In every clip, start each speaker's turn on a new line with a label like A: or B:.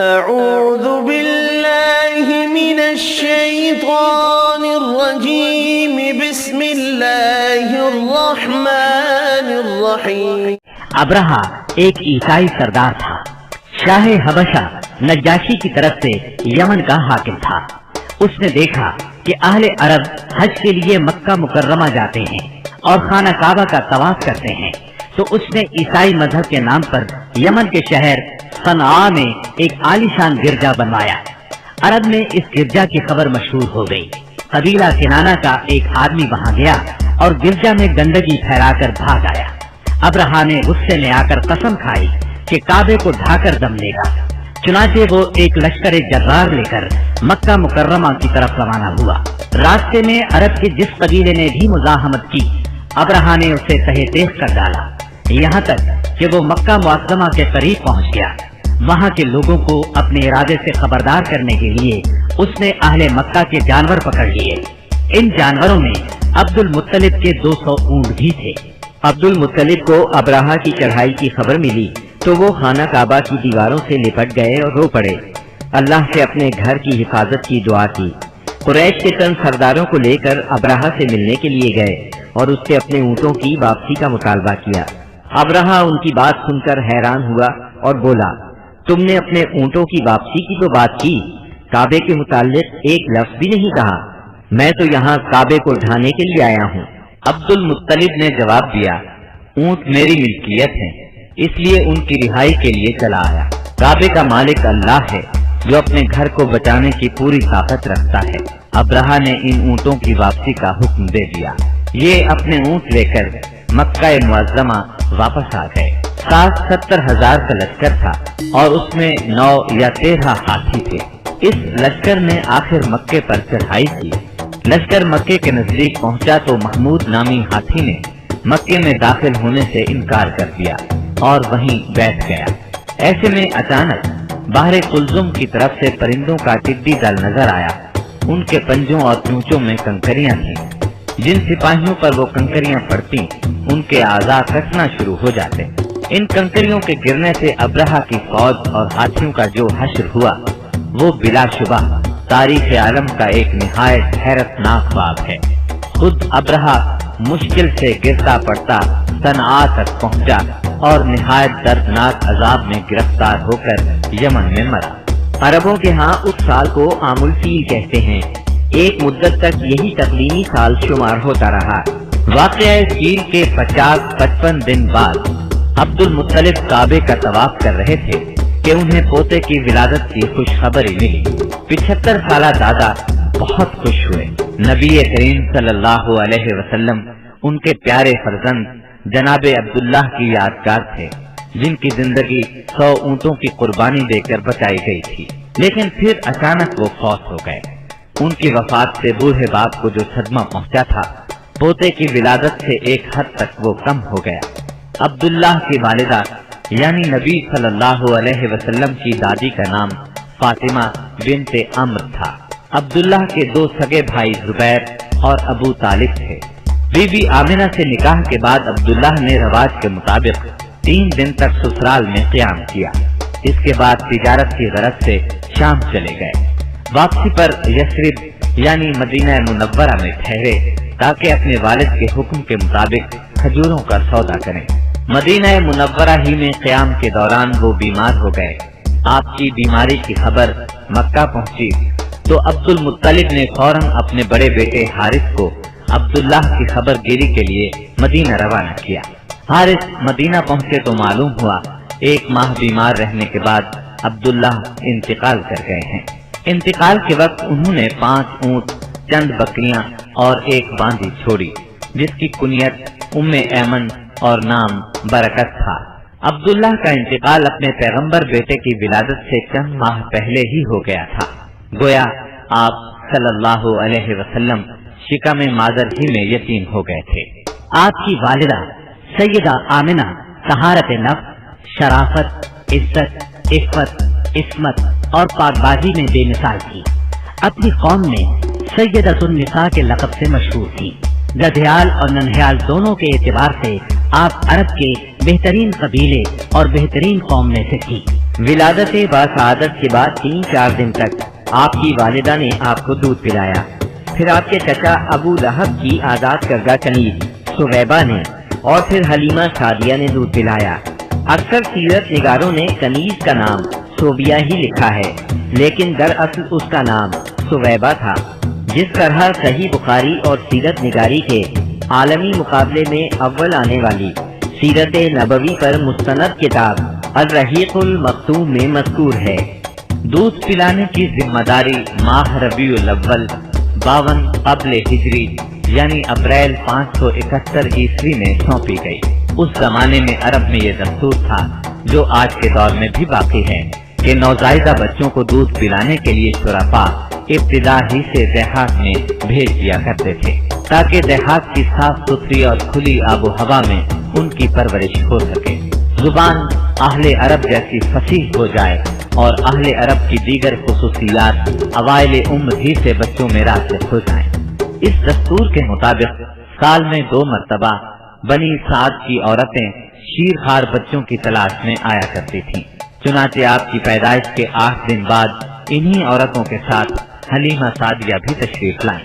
A: أعوذ بالله من الشيطان الرجيم بسم الله الرحمن الرحيم۔
B: ابرہا ایک عیسائی سردار تھا۔ شاہ حبشہ نجاشی کی طرف سے یمن کا حاکم تھا۔ اس نے دیکھا کہ اہل عرب حج کے لیے مکہ مکرمہ جاتے ہیں اور خانہ کعبہ کا طواف کرتے ہیں، تو اس نے عیسائی مذہب کے نام پر یمن کے شہر صنعاء میں ایک عالیشان گرجا بنوایا۔ عرب میں اس گرجا کی خبر مشہور ہو گئی۔ قبیلہ کنانہ کا ایک آدمی وہاں گیا اور گرجا میں گندگی پھیلا کر بھاگ آیا۔ ابرہا نے غصے میں آ کر قسم کھائی کہ کعبے کو ڈھا کر دم لے گا۔ چنانچہ وہ ایک لشکر جرار لے کر مکہ مکرمہ کی طرف روانہ ہوا۔ راستے میں عرب کے جس قبیلے نے بھی مزاحمت کی، ابرہا نے اسے تہہ تیغ کر ڈالا، یہاں تک کہ وہ مکہ معظمہ کے قریب پہنچ گیا۔ وہاں کے لوگوں کو اپنے ارادے سے خبردار کرنے کے لیے اس نے اہل مکہ کے جانور پکڑ لیے۔ ان جانوروں میں عبد المطلب کے 200 اونٹ بھی تھے۔
C: عبد المطلب کو ابرہا کی چڑھائی کی خبر ملی تو وہ خانہ کعبہ کی دیواروں سے لپٹ گئے اور رو پڑے۔ اللہ سے اپنے گھر کی حفاظت کی دعا کی۔ قریش کے چند سرداروں کو لے کر ابرہا سے ملنے کے لیے گئے اور اس سے اپنے اونٹوں کی واپسی کا مطالبہ کیا۔ ابرہا ان کی بات سن کر حیران ہوا اور بولا، تم نے اپنے اونٹوں کی واپسی کی تو بات کی، کعبے کے متعلق ایک لفظ بھی نہیں کہا۔ میں تو یہاں کعبے کو ڈھانے کے لیے آیا ہوں۔
D: عبد المطلب نے جواب دیا، اونٹ میری ملکیت ہیں، اس لیے ان کی رہائی کے لیے چلا آیا۔ کعبے کا مالک اللہ ہے جو اپنے گھر کو بچانے کی پوری طاقت رکھتا ہے۔ ابرہا نے ان اونٹوں کی واپسی کا حکم دے دیا۔ یہ اپنے اونٹ لے کر مکہ معظمہ واپس آ گئے۔ 70,000 کا لشکر تھا اور اس میں 9 یا 13 ہاتھی تھے۔ اس لشکر نے آخر مکے پر چڑھائی کی۔ لشکر مکے کے نزدیک پہنچا تو محمود نامی ہاتھی نے مکے میں داخل ہونے سے انکار کر دیا اور وہیں بیٹھ گیا۔ ایسے میں اچانک بحر کلزم کی طرف سے پرندوں کا ٹڈی دل نظر آیا۔ ان کے پنجوں اور چونچوں میں کنکریاں تھیں۔ جن سپاہیوں پر وہ کنکریاں پڑتی ان کے اعضاء کٹنا شروع ہو جاتے۔ ان کنکریوں کے گرنے سے ابرہا کی فوج اور ہاتھیوں کا جو حشر ہوا وہ بلا شبہ تاریخ عالم کا ایک نہایت حیرت ناک باب ہے۔ خود ابرہا مشکل سے گرتا پڑتا صنعاء تک پہنچا اور نہایت دردناک عذاب میں گرفتار ہو کر یمن میں مرا۔
C: عربوں کے ہاں اس سال کو عام الفیل کہتے ہیں۔ ایک مدت تک یہی تقویمی سال شمار ہوتا رہا۔
D: واقعہ فیل کے 50-55 دن بعد عبد المطلب کعبے کا طواف کر رہے تھے کہ انہیں پوتے کی ولادت کی خوشخبری ملی۔ 75 سالہ دادا بہت خوش ہوئے۔ نبی کریم صلی اللہ علیہ وسلم ان کے پیارے فرزند جناب عبداللہ کی یادگار تھے، جن کی زندگی 100 اونٹوں کی قربانی دے کر بچائی گئی تھی، لیکن پھر اچانک وہ فوت ہو گئے۔ ان کی وفات سے بوڑھے باپ کو جو صدمہ پہنچا تھا، پوتے کی ولادت سے ایک حد تک وہ کم ہو گیا۔ عبداللہ کی والدہ یعنی نبی صلی اللہ علیہ وسلم کی دادی کا نام فاطمہ بنت عمرو تھا۔ عبداللہ کے 2 سگے بھائی زبیر اور ابو طالب تھے۔ بی بی آمنہ سے نکاح کے بعد عبداللہ نے رواج کے مطابق 3 دن تک سسرال میں قیام کیا۔ اس کے بعد تجارت کی غرض سے شام چلے گئے۔ واپسی پر یثرب یعنی مدینہ منورہ میں ٹھہرے تاکہ اپنے والد کے حکم کے مطابق کھجوروں کا سودا کریں۔ مدینہ منورہ ہی میں قیام کے دوران وہ بیمار ہو گئے۔ آپ کی بیماری کی خبر مکہ پہنچی تو عبد المطلب نے فوراً اپنے بڑے بیٹے حارث کو عبداللہ کی خبر گیری کے لیے مدینہ روانہ کیا۔ حارث مدینہ پہنچے تو معلوم ہوا 1 ماہ بیمار رہنے کے بعد عبداللہ انتقال کر گئے ہیں۔ انتقال کے وقت انہوں نے 5 اونٹ، چند بکریاں اور 1 باندی چھوڑی، جس کی کنیت ام ایمن اور نام برکت تھا۔ عبداللہ کا انتقال اپنے پیغمبر بیٹے کی ولادت سے چند ماہ پہلے ہی ہو گیا تھا۔ گویا آپ صلی اللہ علیہ وسلم شکم مادر ہی میں یتیم ہو گئے تھے۔
B: آپ کی والدہ سیدہ آمنہ طہارت نفس، شرافت، عزت، عفت، عصمت اور پاکبازی میں بے مثال تھی۔ اپنی قوم میں سیدۃ النساء کے لقب سے مشہور تھی۔ ددھیال اور ننہیال دونوں کے اعتبار سے آپ عرب کے بہترین قبیلے اور بہترین قوم میں سے تھی۔
C: ولادت باسعادت کے بعد 3-4 دن تک آپ کی والدہ نے آپ کو دودھ پلایا. پھر آپ کے چچا ابو لہب کی آزاد کردہ کنیز سویبہ نے اور پھر حلیمہ سعدیہ نے دودھ پلایا. اکثر سیرت نگاروں نے کنیز کا نام صوبیہ ہی لکھا ہے، لیکن دراصل اس کا نام سویبہ تھا. جس طرح صحیح بخاری اور سیرت نگاری کے عالمی مقابلے میں اول آنے والی سیرت نبوی پر مستند کتاب الرحیق المختوم میں مذکور ہے.
D: دودھ پلانے کی ذمہ داری ماہ ربیع الاول 52 قبل ہجری یعنی اپریل 571 عیسوی میں سونپی گئی. اس زمانے میں عرب میں یہ دستور تھا جو آج کے دور میں بھی باقی ہے کہ نوزائیدہ بچوں کو دودھ پلانے کے لیے شرفاء ابتدا ہی سے دیہات میں بھیج دیا کرتے تھے تاکہ دیہات کی صاف ستھری اور کھلی آب و ہوا میں ان کی پرورش ہو سکے. زبان اہل عرب جیسی فصیح ہو جائے اور اہل عرب کی دیگر خصوصیات اوائل عمر ہی سے بچوں میں راسخ ہو جائیں. اس دستور کے مطابق سال میں 2 مرتبہ بنی سعد کی عورتیں شیرخوار بچوں کی تلاش میں آیا کرتی تھیں. چنانچہ آپ کی پیدائش کے 8 دن بعد انہی عورتوں کے ساتھ حلیمہ سعدیہ بھی تشریف لائیں.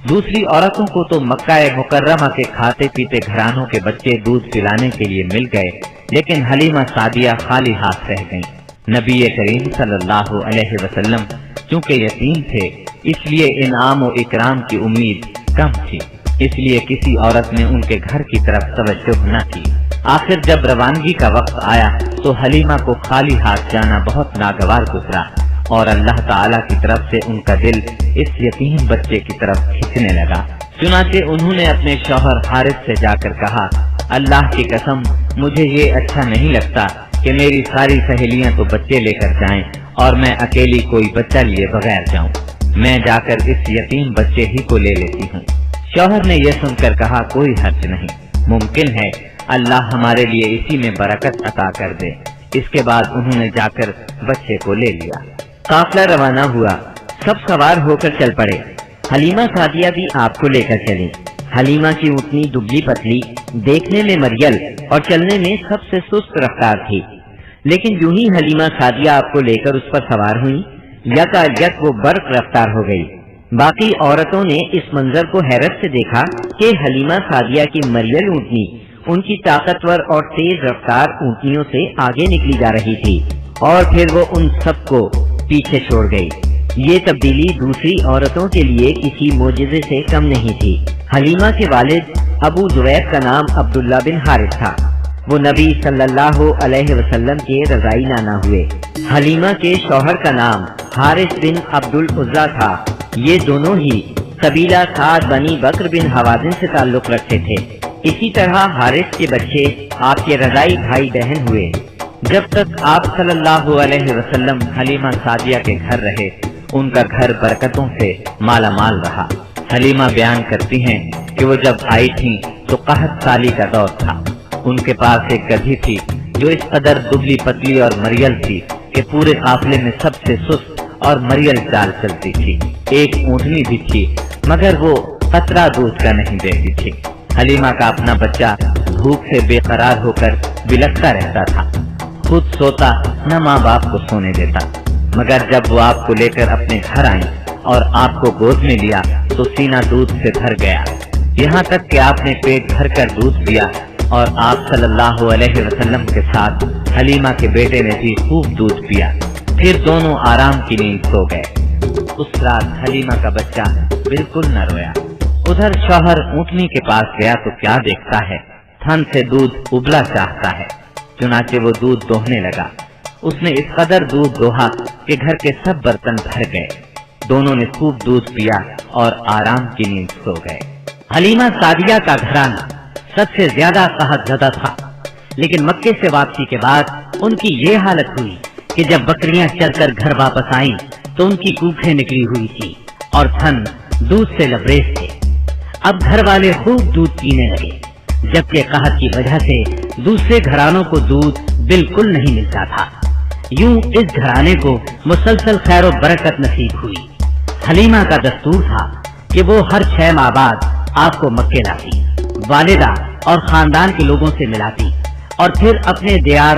D: دوسری عورتوں کو تو مکہ مکرمہ کے کھاتے پیتے گھرانوں کے بچے دودھ پلانے کے لیے مل گئے، لیکن حلیمہ سعدیہ خالی ہاتھ رہ گئیں. نبی کریم صلی اللہ علیہ وسلم چونکہ یتیم تھے اس لیے انعام و اکرام کی امید کم تھی، اس لیے کسی عورت نے ان کے گھر کی طرف توجہ نہ کی. آخر جب روانگی کا وقت آیا تو حلیمہ کو خالی ہاتھ جانا بہت ناگوار گزرا اور اللہ تعالیٰ کی طرف سے ان کا دل اس یتیم بچے کی طرف کھینچنے لگا. چنانچہ انہوں نے اپنے شوہر حارث سے جا کر کہا، اللہ کی قسم مجھے یہ اچھا نہیں لگتا کہ میری ساری سہیلیاں تو بچے لے کر جائیں اور میں اکیلی کوئی بچہ لیے بغیر جاؤں. میں جا کر اس یتیم بچے ہی کو لے لیتی ہوں. شوہر نے یہ سن کر کہا، کوئی حرج نہیں، ممکن ہے اللہ ہمارے لیے اسی میں برکت عطا کر دے. اس کے بعد انہوں نے جا کر بچے کو لے لیا.
C: قافلہ روانہ ہوا، سب سوار ہو کر چل پڑے. حلیمہ سعدیہ بھی آپ کو لے کر چلی. حلیمہ کی اونٹنی دبلی پتلی، دیکھنے میں مریل اور چلنے میں سب سے سست رفتار تھی، لیکن یوں ہی حلیمہ سعدیہ آپ کو لے کر اس پر سوار ہوئی یکایک وہ برق رفتار ہو گئی. باقی عورتوں نے اس منظر کو حیرت سے دیکھا کہ حلیمہ سعدیہ کی مریل اونٹنی ان کی طاقتور اور تیز رفتار اونٹنیوں سے آگے نکلی جا رہی تھی اور پھر وہ ان سب کو پیچھے چھوڑ گئی. یہ تبدیلی دوسری عورتوں کے لیے کسی معجزے سے کم نہیں تھی. حلیمہ کے والد ابو زبیر کا نام عبداللہ بن حارث تھا. وہ نبی صلی اللہ علیہ وسلم کے رضائی نانا ہوئے. حلیمہ کے شوہر کا نام حارث بن عبد العزیٰ تھا. یہ دونوں ہی قبیلہ سعد بنی بکر بن حوازن سے تعلق رکھتے تھے. اسی طرح حارث کے بچے آپ کے رضائی بھائی بہن ہوئے. جب تک آپ صلی اللہ علیہ وسلم حلیمہ سعدیہ کے گھر رہے ان کا گھر برکتوں سے مالا مال رہا. حلیمہ بیان کرتی ہیں کہ وہ جب آئی تھیں تو قحط سالی کا دور تھا. ان کے پاس ایک گدھی تھی جو اس قدر دبلی پتلی اور مریل تھی کہ پورے قافلے میں سب سے سست اور مریل چال چلتی تھی. ایک اونٹنی بھی تھی مگر وہ قطرہ دودھ کا نہیں دیتی تھی. حلیمہ کا اپنا بچہ بھوک سے بے قرار ہو کر بلکتا رہتا تھا، خود سوتا نہ ماں باپ کو سونے دیتا. مگر جب وہ آپ کو لے کر اپنے گھر آئیں اور آپ کو گود میں لیا تو سینہ دودھ سے بھر گیا، یہاں تک کہ آپ نے پیٹ بھر کر دودھ پیا اور آپ صلی اللہ علیہ وسلم کے ساتھ حلیمہ کے بیٹے نے بھی خوب دودھ پیا. پھر دونوں آرام کی نیند سو گئے. اس رات حلیمہ کا بچہ بالکل نہ رویا. ادھر شوہر اونٹنی کے پاس گیا تو کیا دیکھتا ہے، تھن سے دودھ ابلا چاہتا ہے. چنانچہ وہ دودھ دوہنے لگا. اس نے اس قدر دودھ دوہا کہ گھر کے سب برتن بھر گئے. دونوں نے خوب دودھ پیا اور آرام کی نیند سو گئے. حلیمہ سعدیہ کا گھرانہ سب سے زیادہ قحط زدہ تھا، لیکن مکے سے واپسی کے بعد ان کی یہ حالت ہوئی کہ جب بکریاں چل کر گھر واپس آئیں تو ان کی کوکھیں نکلی ہوئی تھی اور تھن دودھ سے لبریز تھے. اب گھر والے خوب دودھ پینے لگے، جبکہ قحط کی وجہ سے دوسرے گھرانوں کو دودھ بالکل نہیں ملتا تھا. یوں اس گھرانے کو مسلسل خیر و برکت نصیب ہوئی. حلیمہ کا دستور تھا کہ وہ ہر 6 ماہ بعد آپ کو مکے لاتی، والدہ اور خاندان کے لوگوں سے ملاتی اور پھر اپنے دیار